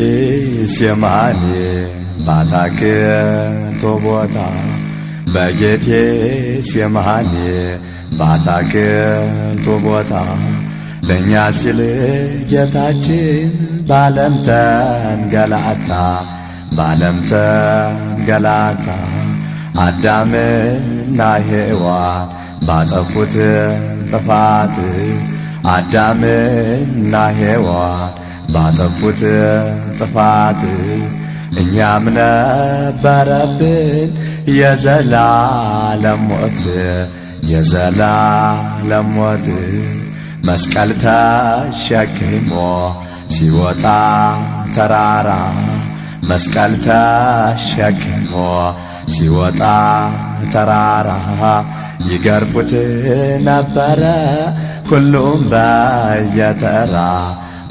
በጌቴሴማኒ ባታክልቱ ቦታ በጌቴሴማኒ ባታክልቱ ቦታ ለእኛ ሲል ጌታችን ባለም ተንገላታ ባለም ተንገላታ አዳምና ሔዋን ባጠፉት ጥፋት አዳምና ሔዋን ባጠፉት ጥፋት እኛም ነበረብን የዘላለም ሞት የዘላለም ሞት መስቀል ተሸክሞ ሲወጣ ተራራ መስቀል ተሸክሞ ሲወጣ ተራራ ይገርፉት ነበረ ሁሉም በየተራ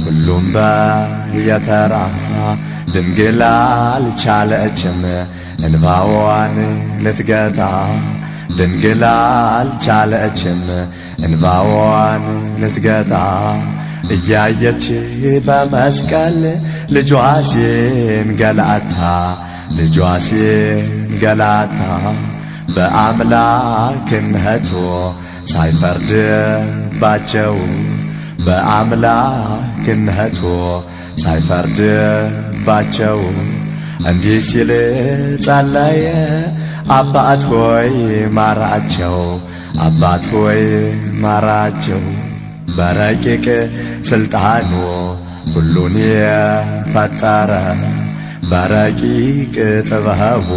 ሁሉም በየተራ ድንግል አልቻለችም እንባዋን ልትገታ ድንግል አልቻለችም እንባዋን ልትገታ እያየች በመስቀል ልጇ ሲንገላታ ልጇ ሲንገላታ በአምላክነቱ ሳይፈርድባቸው በአምላክነቱ ሳይፈርድባቸው እንዲህ ሲል ጸለየ አባት ሆይ ማራቸው አባት ሆይ ማራቸው በረቂቅ ስልጣኑ ሁሉን የፈጠረ በረቂቅ ጥበቡ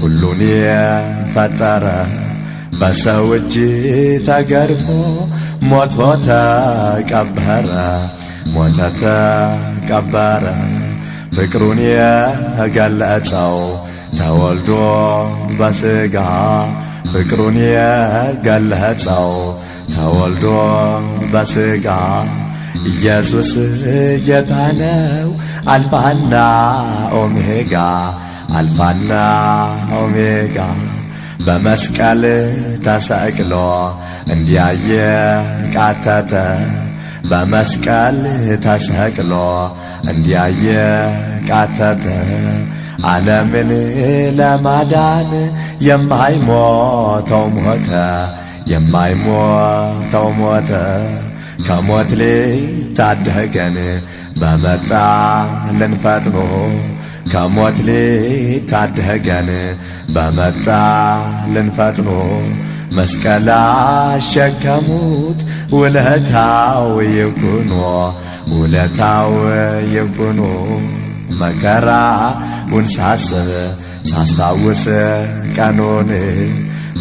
ሁሉን የፈጠረ በሰው እጅ ተገርፎ ሞቶ ተቀበረ ሞቶ ተቀበረ ፍቅሩን የገለጸው ተወልዶ በሥጋ ፍቅሩን የገለጸው ተወልዶ በሥጋ ኢየሱስ ጌታ ነው አልፋና ኦሜጋ አልፋና ኦሜጋ በመስቀል ተሰቅሎ እንዲያየ ቃተተ በመስቀል ተሰቅሎ እንዲያየ ቃተተ ዓለምን ለማዳን የማይሞተው ሞተ የማይሞተው ሞተ ከሞት ሊታደገን በመጣልን ፈጥኖ ከሞት ሊታደገን በመጣልን ፈጥኖ መስቀል አሸከሙት ውለታው ይኩኖ ውለታው ይኩኖ መከራውን ሳስብ ሳስታውስ ቀኑን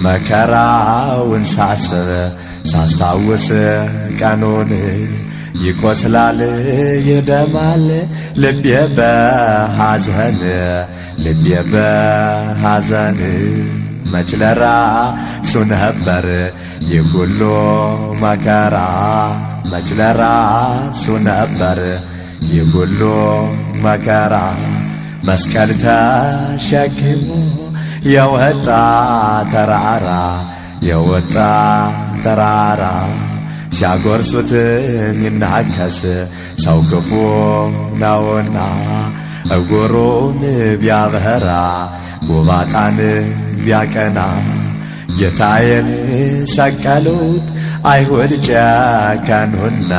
መከራውን ሳስብ ሳስታውስ ቀኑን ይቆስላል ይደማል ልቤ በሐዘን ልቤ በሐዘን መች ለራሱ ነበር ይህ ሁሉ መከራ መች ለራሱ ነበር ይህ ሁሉ መከራ መስቀል ተሸክሞ የወጣ ተራራ የወጣ ተራራ ሲያጎርሱት የሚናከስ ሰው ክፉ ነውና እጉሩን ቢያበራ ጎባጣን ቢያቀና ጌታዬን ሰቀሉት አይሁድ ጨከኑና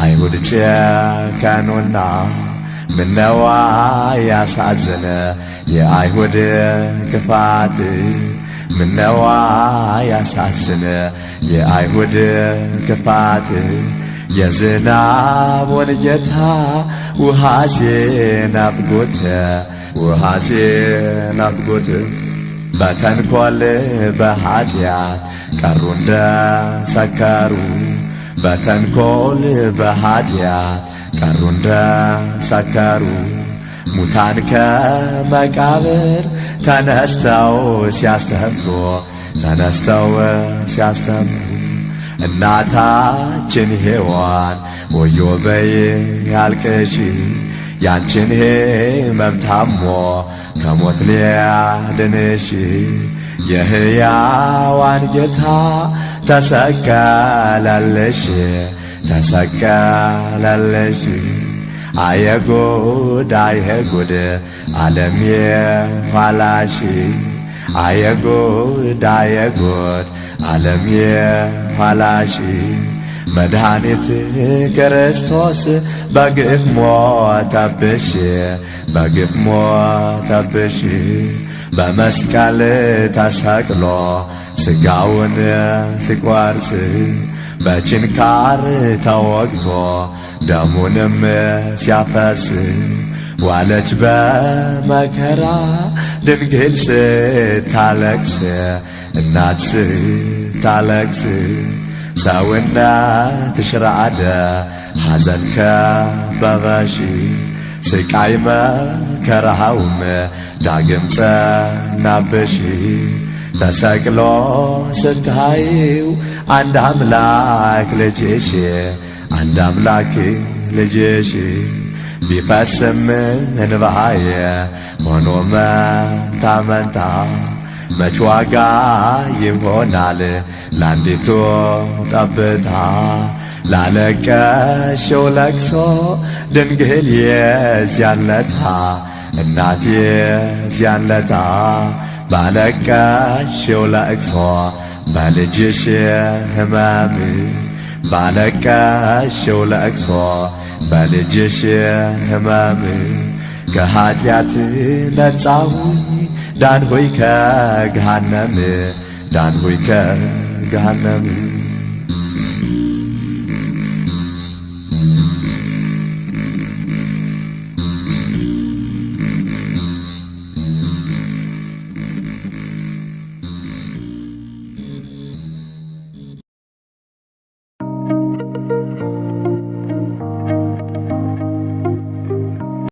አይሁድ ጨከኑና ምነዋ ያሳዝነ የአይሁድ ክፋት ምነዋ ያሳዝነ የአይሁድ ክፋት የዝናቡን ጌታ ውሃ ሲናፍቁት ውሃ ሲናፍቁት በተንኰል በኀጢአት ቀሩ እንደ ሰከሩ በተንኰል በኀጢአት ቀሩ እንደ ሰከሩ ሙታን ከመቃብር ተነስተው ሲያስተምሩ ተነስተው ሲያስተምሩ እናታችን ሔዋን ወዮ በይ ያልቅሺ ያንቺን ሕመም ታሞ ከሞት ሊያድንሽ የሕያዋን ጌታ ተሰቀለልሽ ተሰቀለልሽ አየጉድ አየጉድ ዓለም የኋላሽ አየጉድ አየጉድ ዓለም የኋላሽ መድኃኒት ክርስቶስ በግፍ ሞተብሽ በግፍ ሞተብሽ በመስቀል ተሰቅሎ ሥጋውን ሲቆርስ በችንካር ተወግቶ ደሙንም ሲያፈስ ዋለች በመከራ ድንግል ስታለቅስ እናት ስታለቅስ ሰውነትሽ ረአደ ሐዘን ከበበሽ ስቃይ መከራውም ዳግም ጸናብሽ ተሰቅሎ ስታዪው አንድ አምላክ ልጅሽ አንድ አምላክ ልጅሽ ቢፈስም እንባዬ ሆኖ መንታ መንታ መች ዋጋ ይሆናል ለአንዲቱ ጠብታ ላለቀሽው ለቅሶ ድንግል የዚያን ለታ እናቴ የዚያን ለታ ባለቀሽው ለቅሶ በልጅሽ ሕመም ባለቀሽው ለቅሶ በልጅሽ ሕመም ከኀጢአት ነጻሁኝ ዳንሁኝ ከገሃነም ዳንሁኝ ከገሃነም